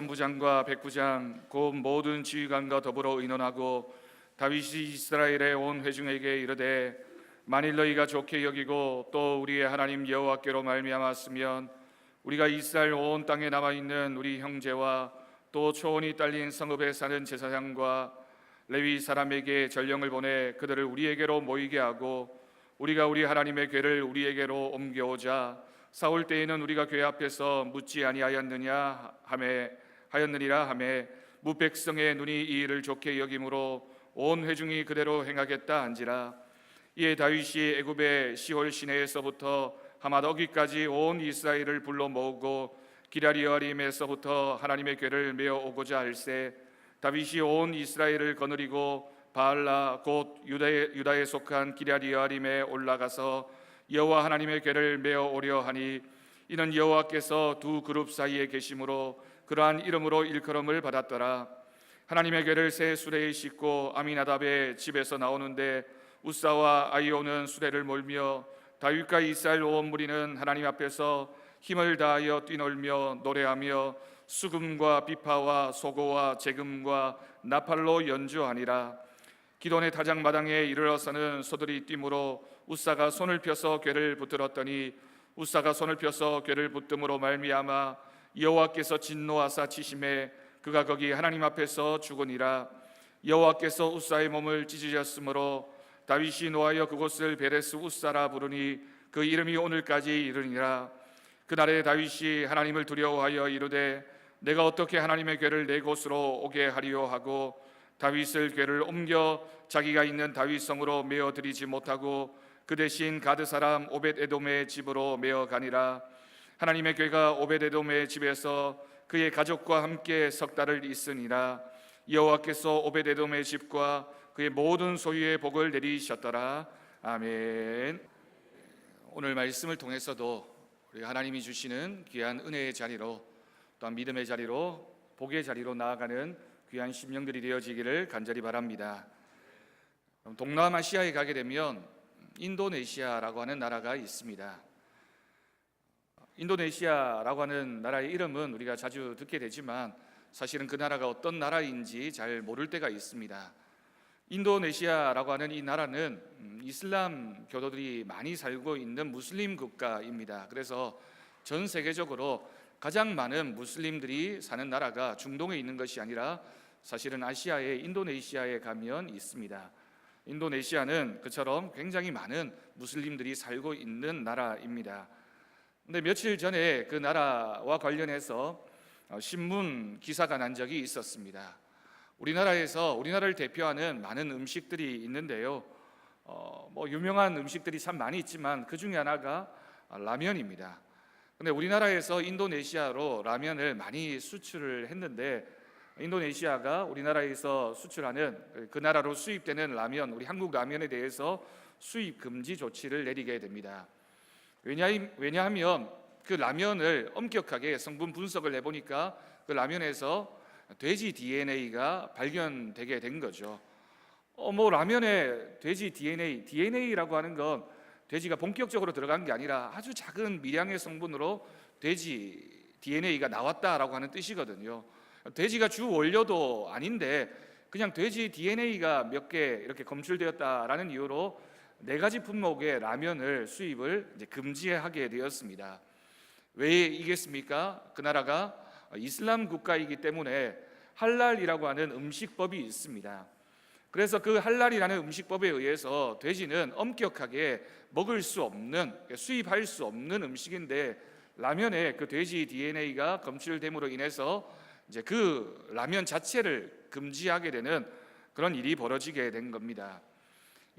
부장과 백부장 곧 모든 지휘관과 더불어 의논하고 다윗이 이스라엘의 온 회중에게 이르되 만일 너희가 좋게 여기고 또 우리의 하나님 여호와께로 말미암았으면 우리가 이스라엘 온 땅에 남아 있는 우리 형제와 또 초원이 딸린 성읍에 사는 제사장과 레위 사람에게 전령을 보내 그들을 우리에게로 모이게 하고 우리가 우리 하나님의 궤를 우리에게로 옮겨오자 싸울 때에는 우리가 궤 앞에서 묻지 아니하였느냐 하였느니라 하매 무백성의 눈이 이 일을 좋게 여김으로 온 회중이 그대로 행하겠다 한지라. 이에 다윗이 애굽의 시홀 시내에서부터 하맛어기까지 온 이스라엘을 불러 모으고 기랴리여림에서부터 하나님의 궤를 메어 오고자 할세 다윗이 온 이스라엘을 거느리고 바알라 곧 유다에 속한 기랴리여림에 올라가서 여호와 하나님의 궤를 메어 오려 하니 이는 여호와께서 두 그룹 사이에 계심으로 그러한 이름으로 일컬음을 받았더라. 하나님의 궤를 새 수레에 싣고 아미나답의 집에서 나오는데 우사와 아이오는 수레를 몰며 다윗과 이스라엘 온 무리는 하나님 앞에서 힘을 다하여 뛰놀며 노래하며 수금과 비파와 소고와 제금과 나팔로 연주하니라. 기돈의 타작마당에 이르러서는 소들이 뛰므로 우사가 손을 펴서 궤를 붙들었더니 우사가 손을 펴서 궤를 붙듦으로 말미암아 여호와께서 진노하사 치심에 그가 거기 하나님 앞에서 죽으니라. 여호와께서 우사의 몸을 찢으셨으므로 다윗이 노하여 그곳을 베레스 우사라 부르니 그 이름이 오늘까지 이르니라. 그날에 다윗이 하나님을 두려워하여 이르되 내가 어떻게 하나님의 궤를 내 곳으로 오게 하리요 하고 다윗을 궤를 옮겨 자기가 있는 다윗성으로 메어 드리지 못하고 그 대신 가드 사람 오벳에돔의 집으로 메어 가니라. 하나님의 궤가 오벳에돔의 집에서 그의 가족과 함께 석 달을 있으니라. 여호와께서 오벳에돔의 집과 그의 모든 소유의 복을 내리셨더라. 아멘. 오늘 말씀을 통해서도 우리 하나님이 주시는 귀한 은혜의 자리로 또한 믿음의 자리로 복의 자리로 나아가는 귀한 심령들이 되어지기를 간절히 바랍니다. 동남아시아에 가게 되면 인도네시아라고 하는 나라가 있습니다. 인도네시아라고 하는 나라의 이름은 우리가 자주 듣게 되지만 사실은 그 나라가 어떤 나라인지 잘 모를 때가 있습니다. 인도네시아라고 하는 이 나라는 이슬람 교도들이 많이 살고 있는 무슬림 국가입니다. 그래서 전 세계적으로 가장 많은 무슬림들이 사는 나라가 중동에 있는 것이 아니라 사실은 아시아의 인도네시아에 가면 있습니다. 인도네시아는 그처럼 굉장히 많은 무슬림들이 살고 있는 나라입니다. 근데 며칠 전에 그 나라와 관련해서 신문 기사가 난 적이 있었습니다. 우리나라에서 우리나라를 대표하는 많은 음식들이 있는데요. 유명한 음식들이 참 많이 있지만 그 중에 하나가 라면입니다. 근데 우리나라에서 인도네시아로 라면을 많이 수출을 했는데 인도네시아가 우리나라에서 수출하는 그 나라로 수입되는 라면, 우리 한국 라면에 대해서 수입 금지 조치를 내리게 됩니다. 왜냐하면 그 라면을 엄격하게 성분 분석을 해보니까 그 라면에서 돼지 DNA가 발견되게 된 거죠. 라면에 돼지 DNA라고 하는 건 돼지가 본격적으로 들어간 게 아니라 아주 작은 미량의 성분으로 돼지 DNA가 나왔다라고 하는 뜻이거든요. 돼지가 주 원료도 아닌데 그냥 돼지 DNA가 몇 개 이렇게 검출되었다라는 이유로 4가지 품목의 라면을 수입을 이제 금지하게 되었습니다. 왜 이겠습니까? 그 나라가 이슬람 국가이기 때문에 할랄이라고 하는 음식법이 있습니다. 그래서 그 할랄이라는 음식법에 의해서 돼지는 엄격하게 먹을 수 없는, 수입할 수 없는 음식인데 라면에 그 돼지 DNA가 검출됨으로 인해서 이제 그 라면 자체를 금지하게 되는 그런 일이 벌어지게 된 겁니다.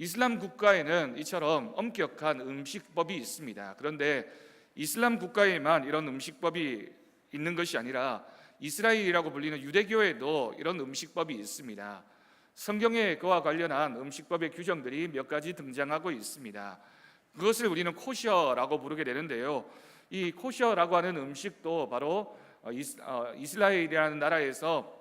이슬람 국가에는 이처럼 엄격한 음식법이 있습니다. 그런데 이슬람 국가에만 이런 음식법이 있는 것이 아니라 이스라엘이라고 불리는 유대교에도 이런 음식법이 있습니다. 성경에 그와 관련한 음식법의 규정들이 몇 가지 등장하고 있습니다. 그것을 우리는 코셔라고 부르게 되는데요. 이 코셔라고 하는 음식도 바로 이스라엘이라는 나라에서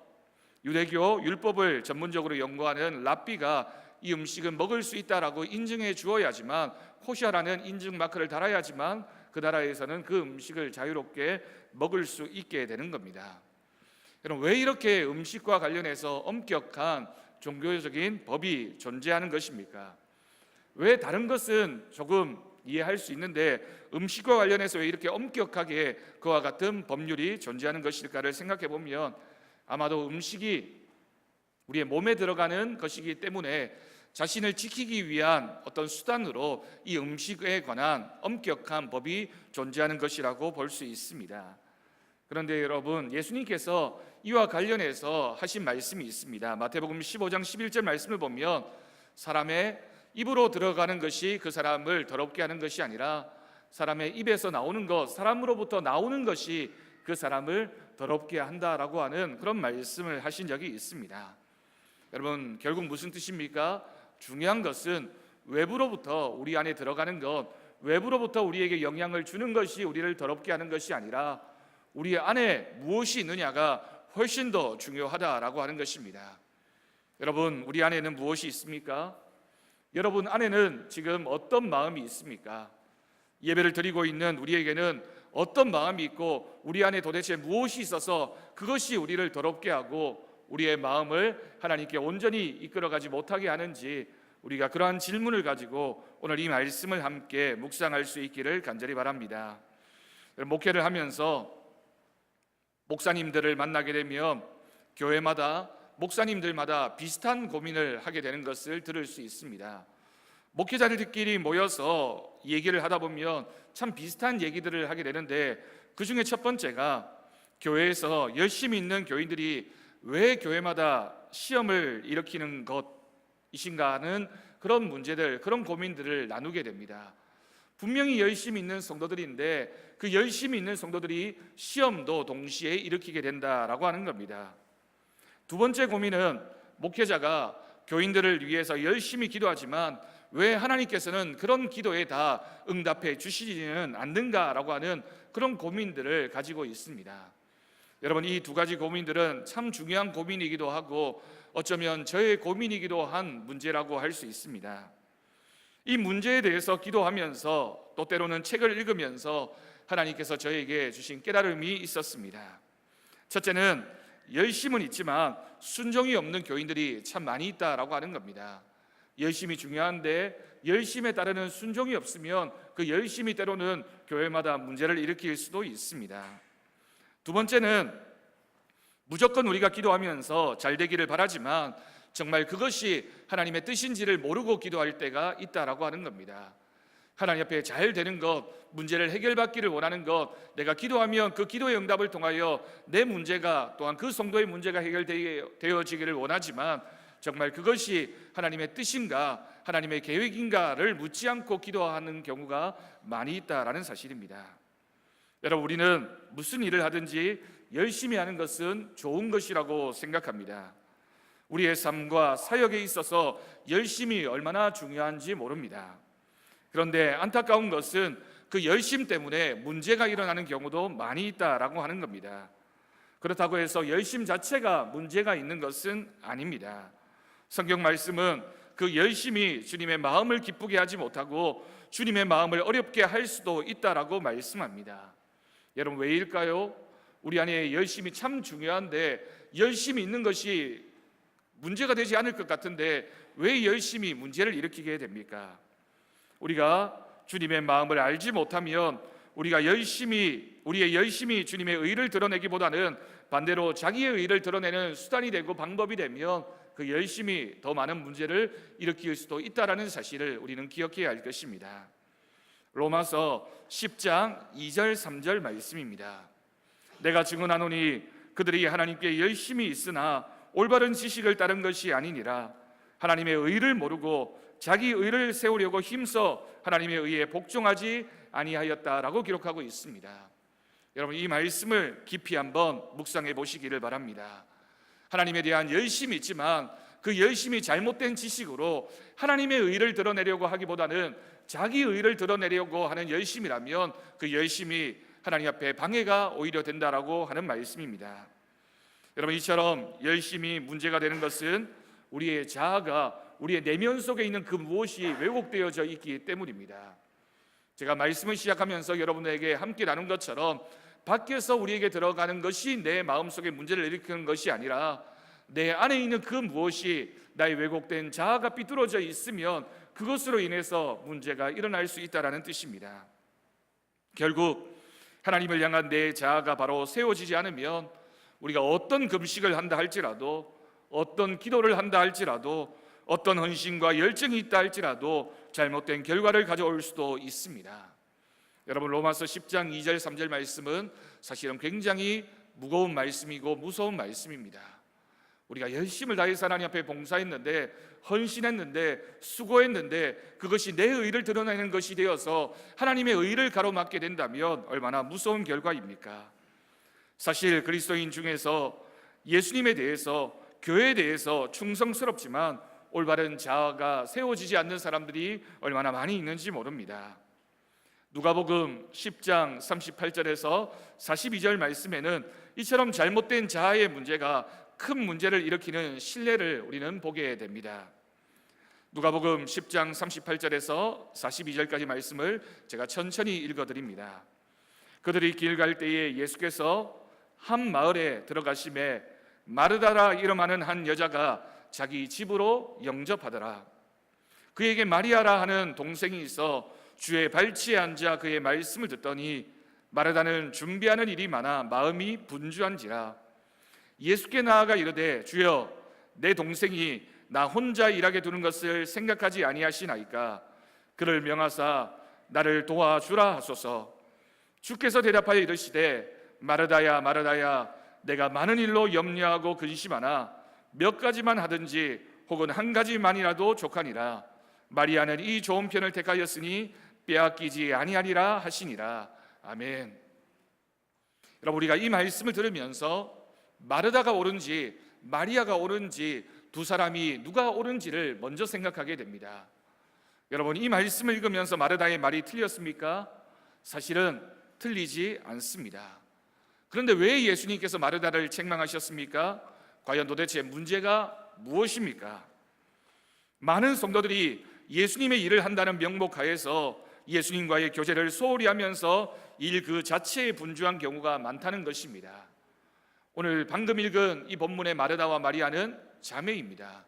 유대교 율법을 전문적으로 연구하는 랍비가 이 음식은 먹을 수 있다라고 인증해 주어야지만, 코셔라는 인증 마크를 달아야지만 그 나라에서는 그 음식을 자유롭게 먹을 수 있게 되는 겁니다. 여러분, 왜 이렇게 음식과 관련해서 엄격한 종교적인 법이 존재하는 것입니까? 왜 다른 것은 조금 이해할 수 있는데 음식과 관련해서 왜 이렇게 엄격하게 그와 같은 법률이 존재하는 것일까를 생각해 보면 아마도 음식이 우리의 몸에 들어가는 것이기 때문에 자신을 지키기 위한 어떤 수단으로 이 음식에 관한 엄격한 법이 존재하는 것이라고 볼 수 있습니다. 그런데 여러분, 예수님께서 이와 관련해서 하신 말씀이 있습니다. 마태복음 15장 11절 말씀을 보면 사람의 입으로 들어가는 것이 그 사람을 더럽게 하는 것이 아니라 사람의 입에서 나오는 것, 사람으로부터 나오는 것이 그 사람을 더럽게 한다라고 하는 그런 말씀을 하신 적이 있습니다. 여러분, 결국 무슨 뜻입니까? 중요한 것은 외부로부터 우리 안에 들어가는 것, 외부로부터 우리에게 영향을 주는 것이 우리를 더럽게 하는 것이 아니라 우리 안에 무엇이 있느냐가 훨씬 더 중요하다라고 하는 것입니다. 여러분, 우리 안에는 무엇이 있습니까? 여러분 안에는 지금 어떤 마음이 있습니까? 예배를 드리고 있는 우리에게는 어떤 마음이 있고 우리 안에 도대체 무엇이 있어서 그것이 우리를 더럽게 하고 우리의 마음을 하나님께 온전히 이끌어가지 못하게 하는지, 우리가 그러한 질문을 가지고 오늘 이 말씀을 함께 묵상할 수 있기를 간절히 바랍니다. 목회를 하면서 목사님들을 만나게 되면 교회마다 목사님들마다 비슷한 고민을 하게 되는 것을 들을 수 있습니다. 목회자들끼리 모여서 얘기를 하다 보면 참 비슷한 얘기들을 하게 되는데, 그 중에 첫 번째가 교회에서 열심히 있는 교인들이 왜 교회마다 시험을 일으키는 것이신가 하는 그런 문제들, 그런 고민들을 나누게 됩니다. 분명히 열심히 있는 성도들인데 그 열심히 있는 성도들이 시험도 동시에 일으키게 된다라고 하는 겁니다. 두 번째 고민은 목회자가 교인들을 위해서 열심히 기도하지만 왜 하나님께서는 그런 기도에 다 응답해 주시지는 않는가라고 하는 그런 고민들을 가지고 있습니다. 여러분, 이 두 가지 고민들은 참 중요한 고민이기도 하고 어쩌면 저의 고민이기도 한 문제라고 할 수 있습니다. 이 문제에 대해서 기도하면서 또 때로는 책을 읽으면서 하나님께서 저에게 주신 깨달음이 있었습니다. 첫째는 열심은 있지만 순종이 없는 교인들이 참 많이 있다라고 하는 겁니다. 열심이 중요한데 열심에 따르는 순종이 없으면 그 열심이 때로는 교회마다 문제를 일으킬 수도 있습니다. 두 번째는 무조건 우리가 기도하면서 잘 되기를 바라지만 정말 그것이 하나님의 뜻인지를 모르고 기도할 때가 있다라고 하는 겁니다. 하나님 앞에 잘 되는 것, 문제를 해결받기를 원하는 것, 내가 기도하면 그 기도의 응답을 통하여 내 문제가 또한 그 성도의 문제가 해결되어지기를 원하지만 정말 그것이 하나님의 뜻인가, 하나님의 계획인가를 묻지 않고 기도하는 경우가 많이 있다라는 사실입니다. 여러분, 우리는 무슨 일을 하든지 열심히 하는 것은 좋은 것이라고 생각합니다. 우리의 삶과 사역에 있어서 열심이 얼마나 중요한지 모릅니다. 그런데 안타까운 것은 그 열심 때문에 문제가 일어나는 경우도 많이 있다라고 하는 겁니다. 그렇다고 해서 열심 자체가 문제가 있는 것은 아닙니다. 성경 말씀은 그 열심이 주님의 마음을 기쁘게 하지 못하고 주님의 마음을 어렵게 할 수도 있다라고 말씀합니다. 여러분, 왜일까요? 우리 안에 열심이 참 중요한데 열심이 있는 것이 문제가 되지 않을 것 같은데 왜 열심이 문제를 일으키게 됩니까? 우리가 주님의 마음을 알지 못하면 우리의 열심이 주님의 의를 드러내기보다는 반대로 자기의 의를 드러내는 수단이 되고 방법이 되면 그 열심이 더 많은 문제를 일으킬 수도 있다는 사실을 우리는 기억해야 할 것입니다. 로마서 10장 2절 3절 말씀입니다. 내가 증언하노니 그들이 하나님께 열심히 있으나 올바른 지식을 따른 것이 아니니라. 하나님의 의를 모르고 자기 의를 세우려고 힘써 하나님의 의에 복종하지 아니하였다라고 기록하고 있습니다. 여러분, 이 말씀을 깊이 한번 묵상해 보시기를 바랍니다. 하나님에 대한 열심이 있지만 그 열심이 잘못된 지식으로 하나님의 의를 드러내려고 하기보다는 자기 의를 드러내려고 하는 열심이라면 그 열심이 하나님 앞에 방해가 오히려 된다라고 하는 말씀입니다. 여러분, 이처럼 열심이 문제가 되는 것은 우리의 자아가 우리의 내면 속에 있는 그 무엇이 왜곡되어져 있기 때문입니다. 제가 말씀을 시작하면서 여러분에게 함께 나눈 것처럼 밖에서 우리에게 들어가는 것이 내 마음속에 문제를 일으키는 것이 아니라 내 안에 있는 그 무엇이 나의 왜곡된 자아가 삐뚤어져 있으면 그것으로 인해서 문제가 일어날 수 있다는 뜻입니다. 결국 하나님을 향한 내 자아가 바로 세워지지 않으면 우리가 어떤 금식을 한다 할지라도, 어떤 기도를 한다 할지라도, 어떤 헌신과 열정이 있다 할지라도 잘못된 결과를 가져올 수도 있습니다. 여러분, 로마서 10장 2절 3절 말씀은 사실은 굉장히 무거운 말씀이고 무서운 말씀입니다. 우리가 열심을 다해서 하나님 앞에 봉사했는데, 헌신했는데, 수고했는데 그것이 내 의를 드러내는 것이 되어서 하나님의 의를 가로막게 된다면 얼마나 무서운 결과입니까? 사실 그리스도인 중에서 예수님에 대해서, 교회에 대해서 충성스럽지만 올바른 자아가 세워지지 않는 사람들이 얼마나 많이 있는지 모릅니다. 누가복음 10장 38절에서 42절 말씀에는 이처럼 잘못된 자아의 문제가 큰 문제를 일으키는 신뢰를 우리는 보게 됩니다. 누가복음 10장 38절에서 42절까지 말씀을 제가 천천히 읽어드립니다. 그들이 길 갈 때에 예수께서 한 마을에 들어가심에 마르다라 이름하는 한 여자가 자기 집으로 영접하더라. 그에게 마리아라 하는 동생이 있어 주의 발치에 앉아 그의 말씀을 듣더니 마르다는 준비하는 일이 많아 마음이 분주한지라. 예수께 나아가 이르되 주여, 내 동생이 나 혼자 일하게 두는 것을 생각하지 아니하시나이까? 그를 명하사 나를 도와주라 하소서. 주께서 대답하여 이르시되 마르다야 마르다야, 내가 많은 일로 염려하고 근심하나 몇 가지만 하든지 혹은 한 가지만이라도 족하니라. 마리아는 이 좋은 편을 택하였으니 빼앗기지 아니하리라 하시니라. 아멘. 여러분, 우리가 이 말씀을 들으면서 마르다가 옳은지 마리아가 옳은지 두 사람이 누가 옳은지를 먼저 생각하게 됩니다. 여러분, 이 말씀을 읽으면서 마르다의 말이 틀렸습니까? 사실은 틀리지 않습니다. 그런데 왜 예수님께서 마르다를 책망하셨습니까? 과연 도대체 문제가 무엇입니까? 많은 성도들이 예수님의 일을 한다는 명목 하에서 예수님과의 교제를 소홀히 하면서 일 그 자체에 분주한 경우가 많다는 것입니다. 오늘 방금 읽은 이 본문의 마르다와 마리아는 자매입니다.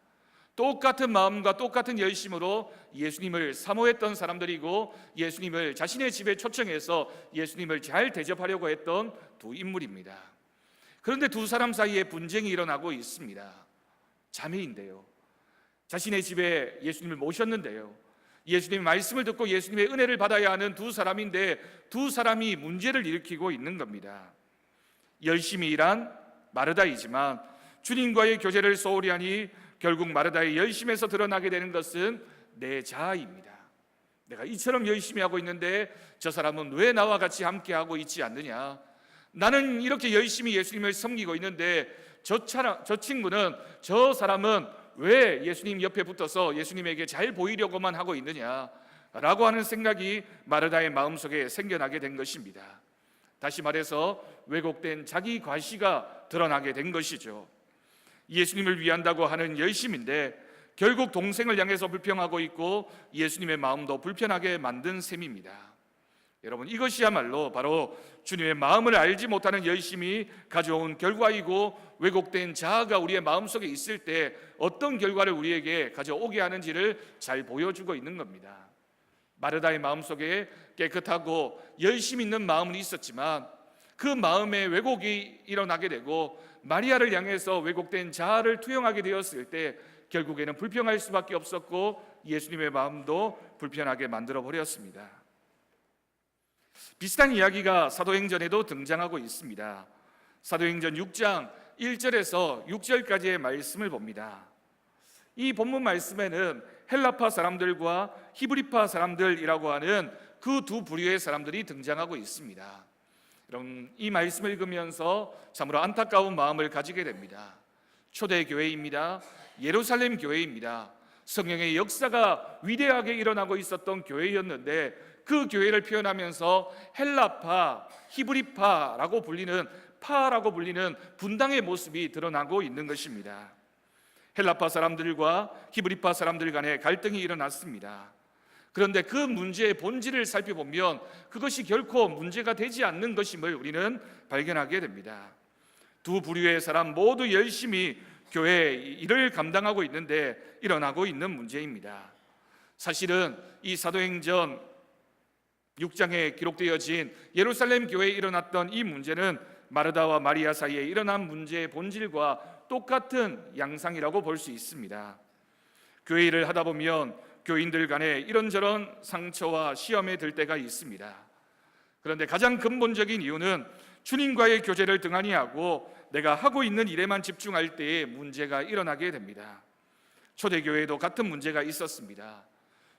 똑같은 마음과 똑같은 열심으로 예수님을 사모했던 사람들이고 예수님을 자신의 집에 초청해서 예수님을 잘 대접하려고 했던 두 인물입니다. 그런데 두 사람 사이에 분쟁이 일어나고 있습니다. 자매인데요, 자신의 집에 예수님을 모셨는데요, 예수님의 말씀을 듣고 예수님의 은혜를 받아야 하는 두 사람인데 두 사람이 문제를 일으키고 있는 겁니다. 열심히 일한 마르다이지만 주님과의 교제를 소홀히 하니 결국 마르다의 열심에서 드러나게 되는 것은 내 자아입니다. 내가 이처럼 열심히 하고 있는데 저 사람은 왜 나와 같이 함께하고 있지 않느냐? 나는 이렇게 열심히 예수님을 섬기고 있는데 저 친구는, 저 사람은 왜 예수님 옆에 붙어서 예수님에게 잘 보이려고만 하고 있느냐? 라고 하는 생각이 마르다의 마음속에 생겨나게 된 것입니다. 다시 말해서 왜곡된 자기 과시가 드러나게 된 것이죠. 예수님을 위한다고 하는 열심인데 결국 동생을 향해서 불평하고 있고 예수님의 마음도 불편하게 만든 셈입니다. 여러분, 이것이야말로 바로 주님의 마음을 알지 못하는 열심이 가져온 결과이고 왜곡된 자아가 우리의 마음속에 있을 때 어떤 결과를 우리에게 가져오게 하는지를 잘 보여주고 있는 겁니다. 마르다의 마음속에 깨끗하고 열심 있는 마음은 있었지만 그 마음에 왜곡이 일어나게 되고 마리아를 향해서 왜곡된 자아를 투영하게 되었을 때 결국에는 불평할 수밖에 없었고 예수님의 마음도 불편하게 만들어 버렸습니다. 비슷한 이야기가 사도행전에도 등장하고 있습니다. 사도행전 6장 1절에서 6절까지의 말씀을 봅니다. 이 본문 말씀에는 헬라파 사람들과 히브리파 사람들이라고 하는 그 두 부류의 사람들이 등장하고 있습니다. 여러분, 이 말씀을 읽으면서 참으로 안타까운 마음을 가지게 됩니다. 초대교회입니다. 예루살렘 교회입니다. 성령의 역사가 위대하게 일어나고 있었던 교회였는데 그 교회를 표현하면서 헬라파, 히브리파라고 불리는 분당의 모습이 드러나고 있는 것입니다. 헬라파 사람들과 히브리파 사람들 간에 갈등이 일어났습니다. 그런데 그 문제의 본질을 살펴보면 그것이 결코 문제가 되지 않는 것임을 우리는 발견하게 됩니다. 두 부류의 사람 모두 열심히 교회 일을 감당하고 있는데 일어나고 있는 문제입니다. 사실은 이 사도행전 6장에 기록되어진 예루살렘 교회에 일어났던 이 문제는 마르다와 마리아 사이에 일어난 문제의 본질과 똑같은 양상이라고 볼 수 있습니다. 교회 일을 하다 보면 교인들 간에 이런저런 상처와 시험에 들 때가 있습니다. 그런데 가장 근본적인 이유는 주님과의 교제를 등한히 하고 내가 하고 있는 일에만 집중할 때에 문제가 일어나게 됩니다. 초대교회도 같은 문제가 있었습니다.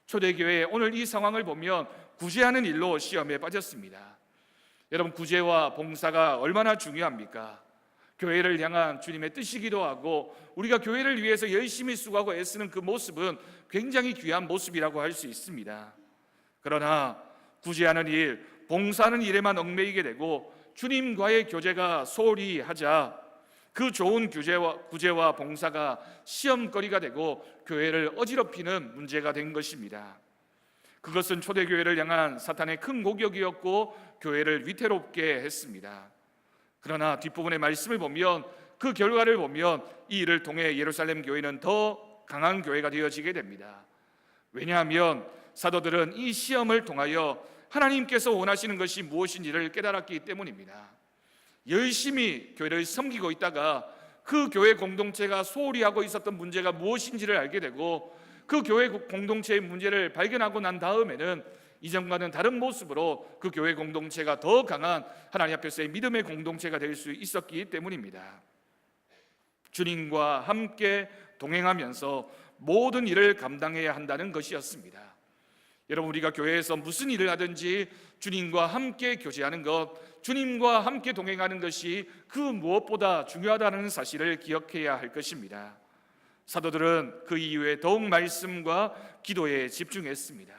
초대교회 오늘 이 상황을 보면 구제하는 일로 시험에 빠졌습니다. 여러분, 구제와 봉사가 얼마나 중요합니까? 교회를 향한 주님의 뜻이기도 하고 우리가 교회를 위해서 열심히 수고하고 애쓰는 그 모습은 굉장히 귀한 모습이라고 할 수 있습니다. 그러나 구제하는 일, 봉사하는 일에만 얽매이게 되고 주님과의 교제가 소홀히 하자 그 좋은 구제와 봉사가 시험거리가 되고 교회를 어지럽히는 문제가 된 것입니다. 그것은 초대교회를 향한 사탄의 큰 공격이었고 교회를 위태롭게 했습니다. 그러나 뒷부분의 말씀을 보면 그 결과를 보면 이 일을 통해 예루살렘 교회는 더 강한 교회가 되어지게 됩니다. 왜냐하면 사도들은 이 시험을 통하여 하나님께서 원하시는 것이 무엇인지를 깨달았기 때문입니다. 열심히 교회를 섬기고 있다가 그 교회 공동체가 소홀히 하고 있었던 문제가 무엇인지를 알게 되고 그 교회 공동체의 문제를 발견하고 난 다음에는 이전과는 다른 모습으로 그 교회 공동체가 더 강한 하나님 앞에서의 믿음의 공동체가 될 수 있었기 때문입니다. 주님과 함께 동행하면서 모든 일을 감당해야 한다는 것이었습니다. 여러분, 우리가 교회에서 무슨 일을 하든지 주님과 함께 교제하는 것, 주님과 함께 동행하는 것이 그 무엇보다 중요하다는 사실을 기억해야 할 것입니다. 사도들은 그 이후에 더욱 말씀과 기도에 집중했습니다.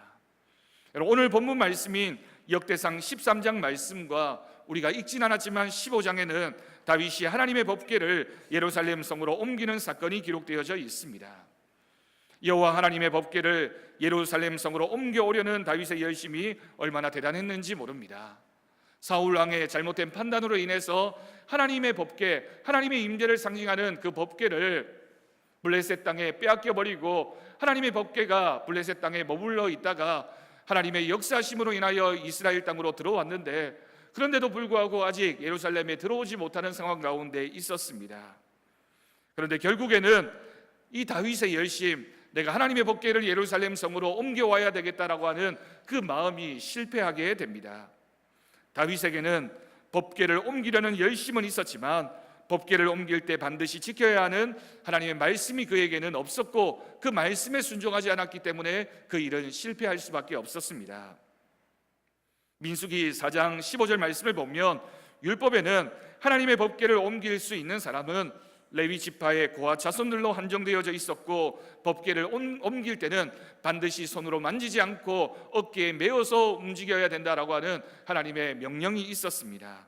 여러분, 오늘 본문 말씀인 역대상 13장 말씀과 우리가 읽진 않았지만 15장에는 다윗이 하나님의 법궤를 예루살렘 성으로 옮기는 사건이 기록되어져 있습니다. 여호와 하나님의 법궤를 예루살렘 성으로 옮겨오려는 다윗의 열심이 얼마나 대단했는지 모릅니다. 사울 왕의 잘못된 판단으로 인해서 하나님의 법궤, 하나님의 임재를 상징하는 그 법궤를 블레셋 땅에 빼앗겨 버리고 하나님의 법궤가 블레셋 땅에 머물러 있다가 하나님의 역사심으로 인하여 이스라엘 땅으로 들어왔는데 그런데도 불구하고 아직 예루살렘에 들어오지 못하는 상황 가운데 있었습니다. 그런데 결국에는 이 다윗의 열심, 내가 하나님의 법궤를 예루살렘 성으로 옮겨와야 되겠다라고 하는 그 마음이 실패하게 됩니다. 다윗에게는 법궤를 옮기려는 열심은 있었지만 법궤를 옮길 때 반드시 지켜야 하는 하나님의 말씀이 그에게는 없었고 그 말씀에 순종하지 않았기 때문에 그 일은 실패할 수밖에 없었습니다. 민수기 4장 15절 말씀을 보면 율법에는 하나님의 법궤를 옮길 수 있는 사람은 레위 지파의 고아 자손들로 한정되어져 있었고 법궤를 옮길 때는 반드시 손으로 만지지 않고 어깨에 메어서 움직여야 된다라고 하는 하나님의 명령이 있었습니다.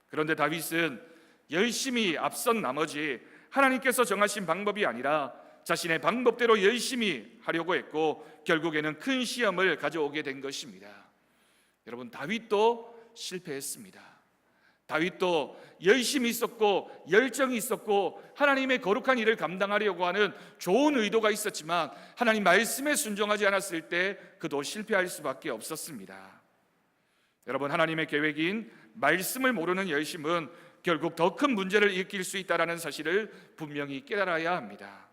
그런데 다윗은 열심히 앞선 나머지 하나님께서 정하신 방법이 아니라 자신의 방법대로 열심히 하려고 했고 결국에는 큰 시험을 가져오게 된 것입니다. 여러분, 다윗도 실패했습니다. 다윗도 열심히 있었고 열정이 있었고 하나님의 거룩한 일을 감당하려고 하는 좋은 의도가 있었지만 하나님 말씀에 순종하지 않았을 때 그도 실패할 수밖에 없었습니다. 여러분, 하나님의 계획인 말씀을 모르는 열심은 결국 더 큰 문제를 일으킬 수 있다는 사실을 분명히 깨달아야 합니다.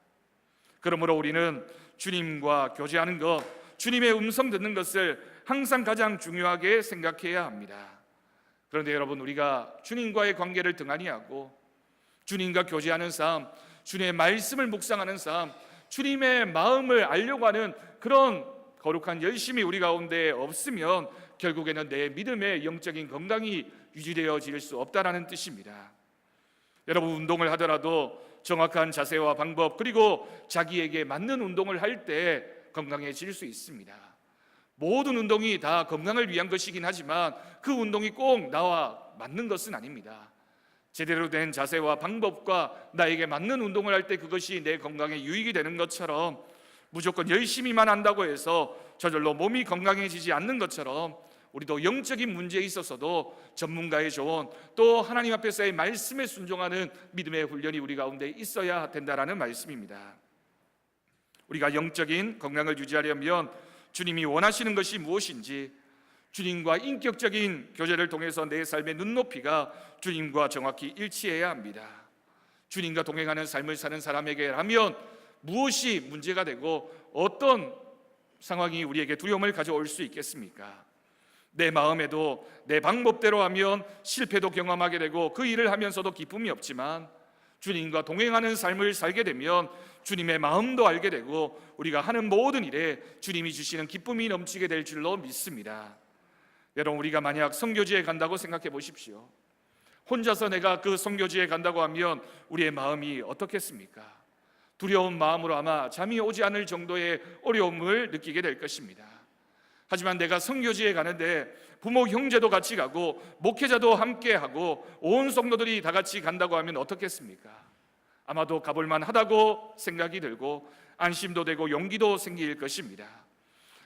그러므로 우리는 주님과 교제하는 것, 주님의 음성 듣는 것을 항상 가장 중요하게 생각해야 합니다. 그런데 여러분, 우리가 주님과의 관계를 등한히 하고 주님과 교제하는 삶, 주님의 말씀을 묵상하는 삶, 주님의 마음을 알려고 하는 그런 거룩한 열심이 우리 가운데 없으면 결국에는 내 믿음의 영적인 건강이 유지되어질 수 없다라는 뜻입니다. 여러분, 운동을 하더라도 정확한 자세와 방법 그리고 자기에게 맞는 운동을 할 때 건강해질 수 있습니다. 모든 운동이 다 건강을 위한 것이긴 하지만 그 운동이 꼭 나와 맞는 것은 아닙니다. 제대로 된 자세와 방법과 나에게 맞는 운동을 할 때 그것이 내 건강에 유익이 되는 것처럼 무조건 열심히만 한다고 해서 저절로 몸이 건강해지지 않는 것처럼 우리도 영적인 문제에 있어서도 전문가의 조언, 또 하나님 앞에서의 말씀에 순종하는 믿음의 훈련이 우리 가운데 있어야 된다라는 말씀입니다. 우리가 영적인 건강을 유지하려면 주님이 원하시는 것이 무엇인지, 주님과 인격적인 교제를 통해서 내 삶의 눈높이가 주님과 정확히 일치해야 합니다. 주님과 동행하는 삶을 사는 사람에게라면 무엇이 문제가 되고 어떤 상황이 우리에게 두려움을 가져올 수 있겠습니까? 내 마음에도 내 방법대로 하면 실패도 경험하게 되고 그 일을 하면서도 기쁨이 없지만, 주님과 동행하는 삶을 살게 되면 주님의 마음도 알게 되고 우리가 하는 모든 일에 주님이 주시는 기쁨이 넘치게 될 줄로 믿습니다. 여러분, 우리가 만약 선교지에 간다고 생각해 보십시오. 혼자서 내가 그 선교지에 간다고 하면 우리의 마음이 어떻겠습니까? 두려운 마음으로 아마 잠이 오지 않을 정도의 어려움을 느끼게 될 것입니다. 하지만 내가 선교지에 가는데 부모 형제도 같이 가고 목회자도 함께 하고 온 성도들이 다 같이 간다고 하면 어떻겠습니까? 아마도 가볼만 하다고 생각이 들고 안심도 되고 용기도 생길 것입니다.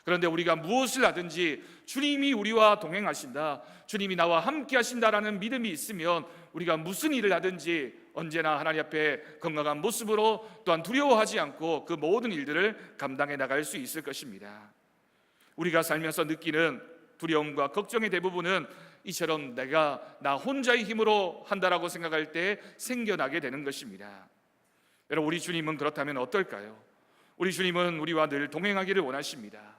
그런데 우리가 무엇을 하든지 주님이 우리와 동행하신다, 주님이 나와 함께 하신다라는 믿음이 있으면 우리가 무슨 일을 하든지 언제나 하나님 앞에 건강한 모습으로, 또한 두려워하지 않고 그 모든 일들을 감당해 나갈 수 있을 것입니다. 우리가 살면서 느끼는 두려움과 걱정의 대부분은 이처럼 내가 나 혼자의 힘으로 한다라고 생각할 때 생겨나게 되는 것입니다. 여러분, 우리 주님은 그렇다면 어떨까요? 우리 주님은 우리와 늘 동행하기를 원하십니다.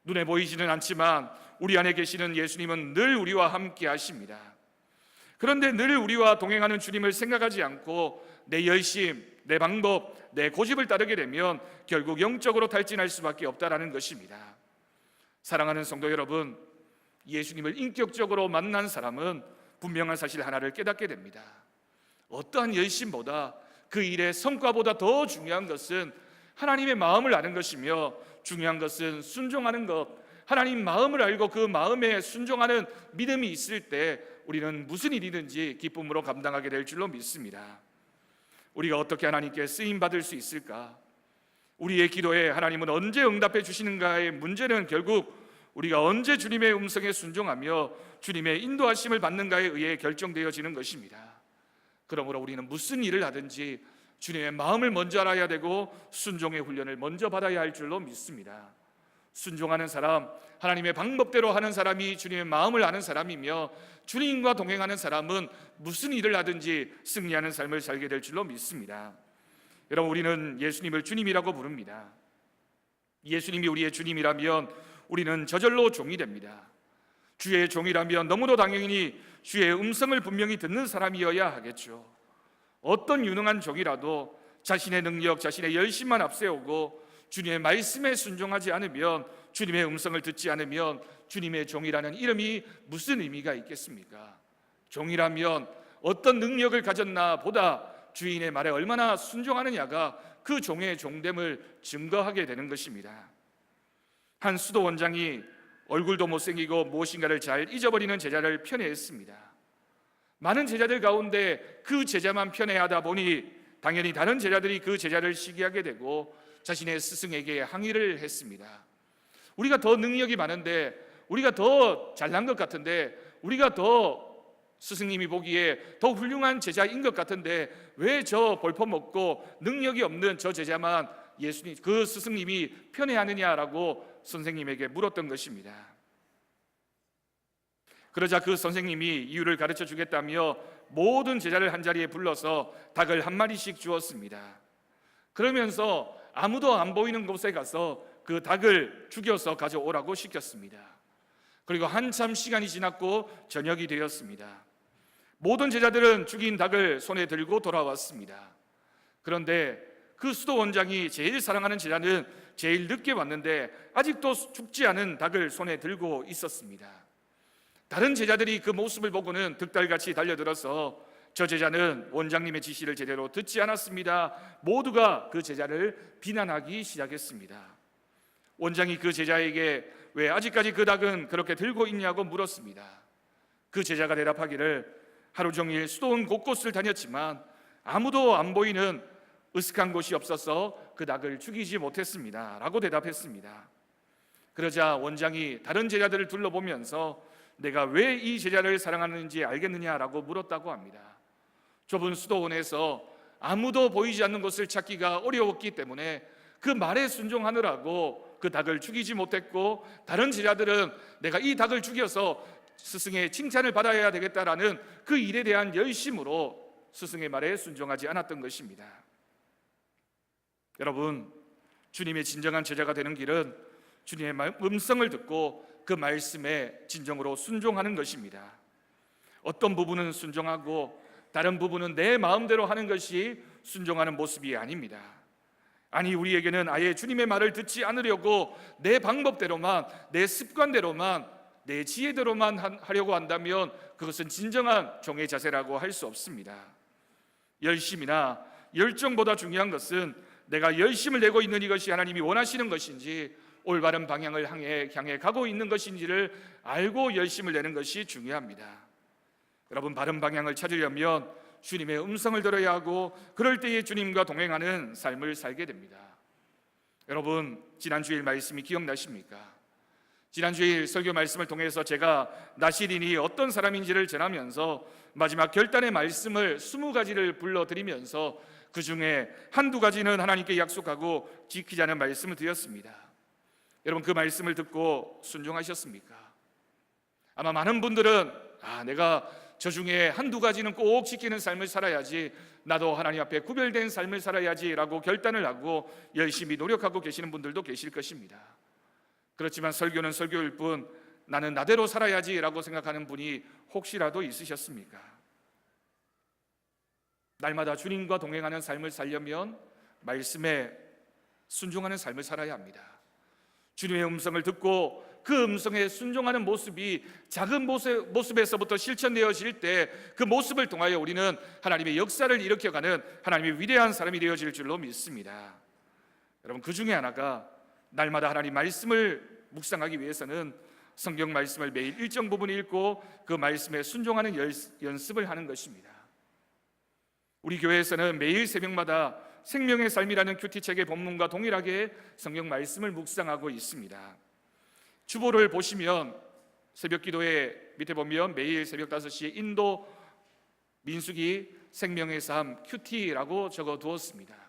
눈에 보이지는 않지만 우리 안에 계시는 예수님은 늘 우리와 함께 하십니다. 그런데 늘 우리와 동행하는 주님을 생각하지 않고 내 열심, 내 방법, 내 고집을 따르게 되면 결국 영적으로 탈진할 수밖에 없다라는 것입니다. 사랑하는 성도 여러분, 예수님을 인격적으로 만난 사람은 분명한 사실 하나를 깨닫게 됩니다. 어떠한 열심보다, 그 일의 성과보다 더 중요한 것은 하나님의 마음을 아는 것이며, 중요한 것은 순종하는 것, 하나님 마음을 알고 그 마음에 순종하는 믿음이 있을 때 우리는 무슨 일이든지 기쁨으로 감당하게 될 줄로 믿습니다. 우리가 어떻게 하나님께 쓰임받을 수 있을까? 우리의 기도에 하나님은 언제 응답해 주시는가의 문제는 결국 우리가 언제 주님의 음성에 순종하며 주님의 인도하심을 받는가에 의해 결정되어지는 것입니다. 그러므로 우리는 무슨 일을 하든지 주님의 마음을 먼저 알아야 되고 순종의 훈련을 먼저 받아야 할 줄로 믿습니다. 순종하는 사람, 하나님의 방법대로 하는 사람이 주님의 마음을 아는 사람이며, 주님과 동행하는 사람은 무슨 일을 하든지 승리하는 삶을 살게 될 줄로 믿습니다. 여러분, 우리는 예수님을 주님이라고 부릅니다. 예수님이 우리의 주님이라면 우리는 저절로 종이 됩니다. 주의 종이라면 너무도 당연히 주의 음성을 분명히 듣는 사람이어야 하겠죠. 어떤 유능한 종이라도 자신의 능력, 자신의 열심만 앞세우고 주님의 말씀에 순종하지 않으면, 주님의 음성을 듣지 않으면 주님의 종이라는 이름이 무슨 의미가 있겠습니까? 종이라면 어떤 능력을 가졌나 보다 주인의 말에 얼마나 순종하느냐가 그 종의 종됨을 증거하게 되는 것입니다. 한 수도 원장이 얼굴도 못생기고 무엇인가를 잘 잊어버리는 제자를 편애했습니다. 많은 제자들 가운데 그 제자만 편애하다 보니 당연히 다른 제자들이 그 제자를 시기하게 되고 자신의 스승에게 항의를 했습니다. 우리가 더 능력이 많은데, 우리가 더 잘난 것 같은데, 우리가 더 스승님이 보기에 더 훌륭한 제자인 것 같은데 왜 저 벌퍼먹고 능력이 없는 저 제자만 예수님, 그 스승님이 편애하느냐라고 선생님에게 물었던 것입니다. 그러자 그 선생님이 이유를 가르쳐 주겠다며 모든 제자를 한자리에 불러서 닭을 한 마리씩 주었습니다. 그러면서 아무도 안 보이는 곳에 가서 그 닭을 죽여서 가져오라고 시켰습니다. 그리고 한참 시간이 지났고 저녁이 되었습니다. 모든 제자들은 죽인 닭을 손에 들고 돌아왔습니다. 그런데 그 수도 원장이 제일 사랑하는 제자는 제일 늦게 왔는데 아직도 죽지 않은 닭을 손에 들고 있었습니다. 다른 제자들이 그 모습을 보고는 득달같이 달려들어서 저 제자는 원장님의 지시를 제대로 듣지 않았습니다. 모두가 그 제자를 비난하기 시작했습니다. 원장이 그 제자에게 왜 아직까지 그 닭은 그렇게 들고 있냐고 물었습니다. 그 제자가 대답하기를 하루 종일 수도원 곳곳을 다녔지만 아무도 안 보이는 으슥한 곳이 없어서 그 닭을 죽이지 못했습니다 라고 대답했습니다. 그러자 원장이 다른 제자들을 둘러보면서 내가 왜 이 제자를 사랑하는지 알겠느냐라고 물었다고 합니다. 좁은 수도원에서 아무도 보이지 않는 곳을 찾기가 어려웠기 때문에 그 말에 순종하느라고 그 닭을 죽이지 못했고, 다른 제자들은 내가 이 닭을 죽여서 스승의 칭찬을 받아야 되겠다라는 그 일에 대한 열심으로 스승의 말에 순종하지 않았던 것입니다. 여러분, 주님의 진정한 제자가 되는 길은 주님의 음성을 듣고 그 말씀에 진정으로 순종하는 것입니다. 어떤 부분은 순종하고 다른 부분은 내 마음대로 하는 것이 순종하는 모습이 아닙니다. 아니, 우리에게는 아예 주님의 말을 듣지 않으려고 내 방법대로만, 내 습관대로만, 내 지혜대로만 하려고 한다면 그것은 진정한 종의 자세라고 할 수 없습니다. 열심이나 열정보다 중요한 것은 내가 열심을 내고 있는 이것이 하나님이 원하시는 것인지, 올바른 방향을 향해 가고 있는 것인지를 알고 열심을 내는 것이 중요합니다. 여러분, 바른 방향을 찾으려면 주님의 음성을 들어야 하고, 그럴 때에 주님과 동행하는 삶을 살게 됩니다. 여러분, 지난 주일 말씀이 기억나십니까? 지난 주일 설교 말씀을 통해서 제가 나시린이 어떤 사람인지를 전하면서 마지막 결단의 말씀을 20가지를 불러드리면서 그 중에 한두 가지는 하나님께 약속하고 지키자는 말씀을 드렸습니다. 여러분, 그 말씀을 듣고 순종하셨습니까? 아마 많은 분들은 내가 저 중에 한두 가지는 꼭 지키는 삶을 살아야지, 나도 하나님 앞에 구별된 삶을 살아야지 라고 결단을 하고 열심히 노력하고 계시는 분들도 계실 것입니다. 그렇지만 설교는 설교일 뿐 나는 나대로 살아야지 라고 생각하는 분이 혹시라도 있으셨습니까? 날마다 주님과 동행하는 삶을 살려면 말씀에 순종하는 삶을 살아야 합니다. 주님의 음성을 듣고 그 음성에 순종하는 모습이 작은 모습에서부터 실천되어질 때 그 모습을 통하여 우리는 하나님의 역사를 일으켜가는 하나님의 위대한 사람이 되어질 줄로 믿습니다. 여러분, 그 중에 하나가 날마다 하나님 말씀을 묵상하기 위해서는 성경 말씀을 매일 일정 부분 읽고 그 말씀에 순종하는 연습을 하는 것입니다. 우리 교회에서는 매일 새벽마다 생명의 삶이라는 큐티책의 본문과 동일하게 성경 말씀을 묵상하고 있습니다. 주보를 보시면 새벽 기도에 밑에 보면 매일 새벽 5시에 인도 민수기 생명의 삶 큐티라고 적어 두었습니다.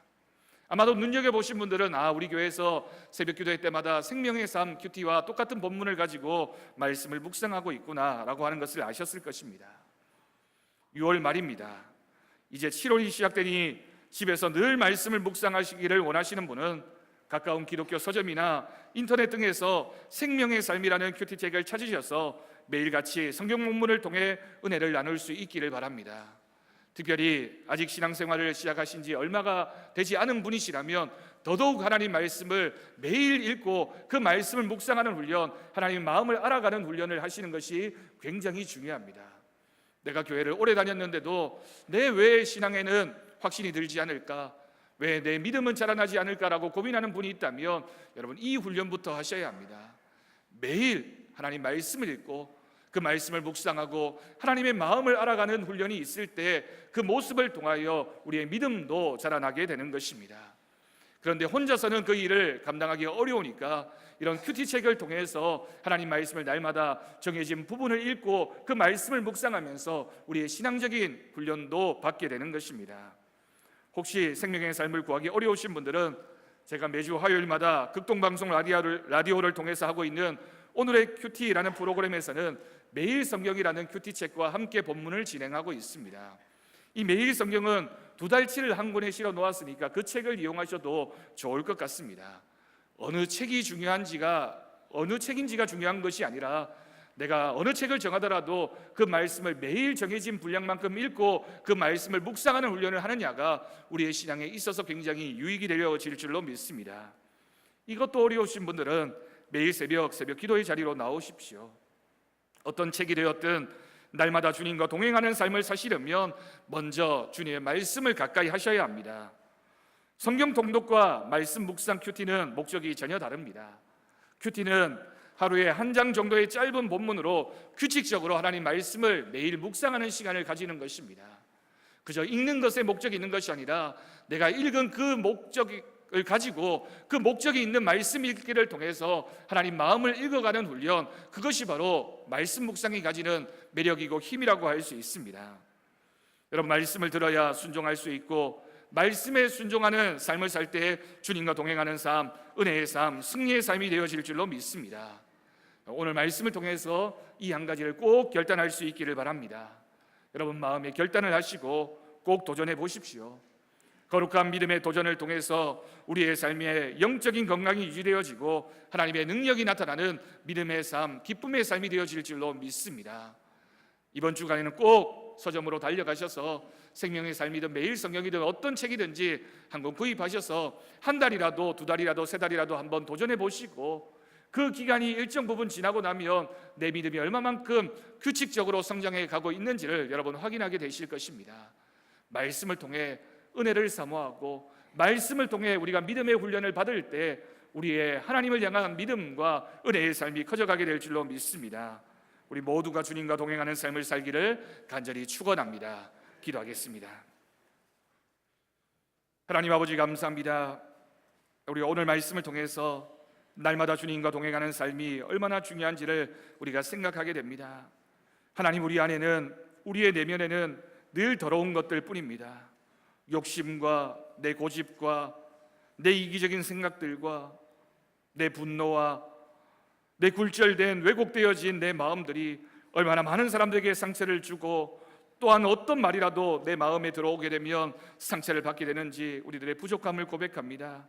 아마도 눈여겨보신 분들은 우리 교회에서 새벽 기도회 때마다 생명의 삶 큐티와 똑같은 본문을 가지고 말씀을 묵상하고 있구나 라고 하는 것을 아셨을 것입니다. 6월 말입니다. 이제 7월이 시작되니 집에서 늘 말씀을 묵상하시기를 원하시는 분은 가까운 기독교 서점이나 인터넷 등에서 생명의 삶이라는 큐티책을 찾으셔서 매일같이 성경 본문을 통해 은혜를 나눌 수 있기를 바랍니다. 특별히 아직 신앙생활을 시작하신 지 얼마가 되지 않은 분이시라면 더더욱 하나님 말씀을 매일 읽고 그 말씀을 묵상하는 훈련, 하나님 마음을 알아가는 훈련을 하시는 것이 굉장히 중요합니다. 내가 교회를 오래 다녔는데도 내 외의 신앙에는 확신이 들지 않을까, 왜 내 믿음은 자라나지 않을까라고 고민하는 분이 있다면 여러분, 이 훈련부터 하셔야 합니다. 매일 하나님 말씀을 읽고 그 말씀을 묵상하고 하나님의 마음을 알아가는 훈련이 있을 때 그 모습을 통하여 우리의 믿음도 자라나게 되는 것입니다. 그런데 혼자서는 그 일을 감당하기가 어려우니까 이런 큐티책을 통해서 하나님 말씀을 날마다 정해진 부분을 읽고 그 말씀을 묵상하면서 우리의 신앙적인 훈련도 받게 되는 것입니다. 혹시 생명의 삶을 구하기 어려우신 분들은 제가 매주 화요일마다 극동방송 라디오를 통해서 하고 있는 오늘의 큐티라는 프로그램에서는 매일 성경이라는 큐티책과 함께 본문을 진행하고 있습니다. 이 매일 성경은 2달치를 한 권에 실어 놓았으니까 그 책을 이용하셔도 좋을 것 같습니다. 어느 책인지가 중요한 것이 아니라 내가 어느 책을 정하더라도 그 말씀을 매일 정해진 분량만큼 읽고 그 말씀을 묵상하는 훈련을 하느냐가 우리의 신앙에 있어서 굉장히 유익이 되어질 줄로 믿습니다. 이것도 어려우신 분들은 매일 새벽 기도의 자리로 나오십시오. 어떤 책이 되었든 날마다 주님과 동행하는 삶을 사시려면 먼저 주님의 말씀을 가까이 하셔야 합니다. 성경 통독과 말씀 묵상 큐티는 목적이 전혀 다릅니다. 큐티는 하루에 한 장 정도의 짧은 본문으로 규칙적으로 하나님 말씀을 매일 묵상하는 시간을 가지는 것입니다. 그저 읽는 것에 목적이 있는 것이 아니라 내가 읽은 그 가지고 그 목적이 있는 말씀 읽기를 통해서 하나님 마음을 읽어가는 훈련, 그것이 바로 말씀 묵상이 가지는 매력이고 힘이라고 할 수 있습니다. 여러분, 말씀을 들어야 순종할 수 있고 말씀에 순종하는 삶을 살 때 주님과 동행하는 삶, 은혜의 삶, 승리의 삶이 되어질 줄로 믿습니다. 오늘 말씀을 통해서 이 한 가지를 꼭 결단할 수 있기를 바랍니다. 여러분, 마음에 결단을 하시고 꼭 도전해 보십시오. 거룩한 믿음의 도전을 통해서 우리의 삶의 영적인 건강이 유지되어지고 하나님의 능력이 나타나는 믿음의 삶, 기쁨의 삶이 되어질 줄로 믿습니다. 이번 주간에는 꼭 서점으로 달려가셔서 생명의 삶이든 매일 성경이든 어떤 책이든지 한 권 구입하셔서 한 달이라도 두 달이라도 세 달이라도 한번 도전해 보시고 그 기간이 일정 부분 지나고 나면 내 믿음이 얼마만큼 규칙적으로 성장해 가고 있는지를 여러분 확인하게 되실 것입니다. 말씀을 통해 은혜를 사모하고 말씀을 통해 우리가 믿음의 훈련을 받을 때 우리의 하나님을 향한 믿음과 은혜의 삶이 커져가게 될 줄로 믿습니다. 우리 모두가 주님과 동행하는 삶을 살기를 간절히 축원합니다. 기도하겠습니다. 하나님 아버지, 감사합니다. 우리 오늘 말씀을 통해서 날마다 주님과 동행하는 삶이 얼마나 중요한지를 우리가 생각하게 됩니다. 하나님, 우리 안에는, 우리의 내면에는 늘 더러운 것들 뿐입니다. 욕심과 내 고집과 내 이기적인 생각들과 내 분노와 내 굴절된 왜곡되어진 내 마음들이 얼마나 많은 사람들에게 상처를 주고 또한 어떤 말이라도 내 마음에 들어오게 되면 상처를 받게 되는지 우리들의 부족함을 고백합니다.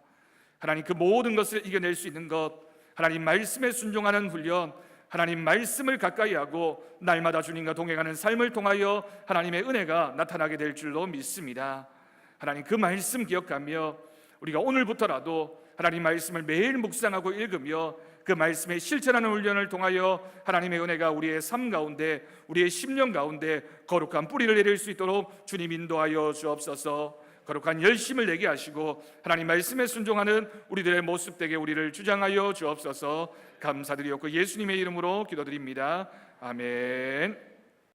하나님, 그 모든 것을 이겨낼 수 있는 것, 하나님 말씀에 순종하는 훈련, 하나님 말씀을 가까이 하고 날마다 주님과 동행하는 삶을 통하여 하나님의 은혜가 나타나게 될 줄로 믿습니다. 하나님, 그 말씀 기억하며 우리가 오늘부터라도 하나님 말씀을 매일 묵상하고 읽으며 그 말씀에 실천하는 훈련을 통하여 하나님의 은혜가 우리의 삶 가운데, 우리의 심령 가운데 거룩한 뿌리를 내릴 수 있도록 주님 인도하여 주옵소서. 거룩한 열심을 내게 하시고 하나님 말씀에 순종하는 우리들의 모습 되게 우리를 주장하여 주옵소서. 감사드리옵고 예수님의 이름으로 기도드립니다. 아멘.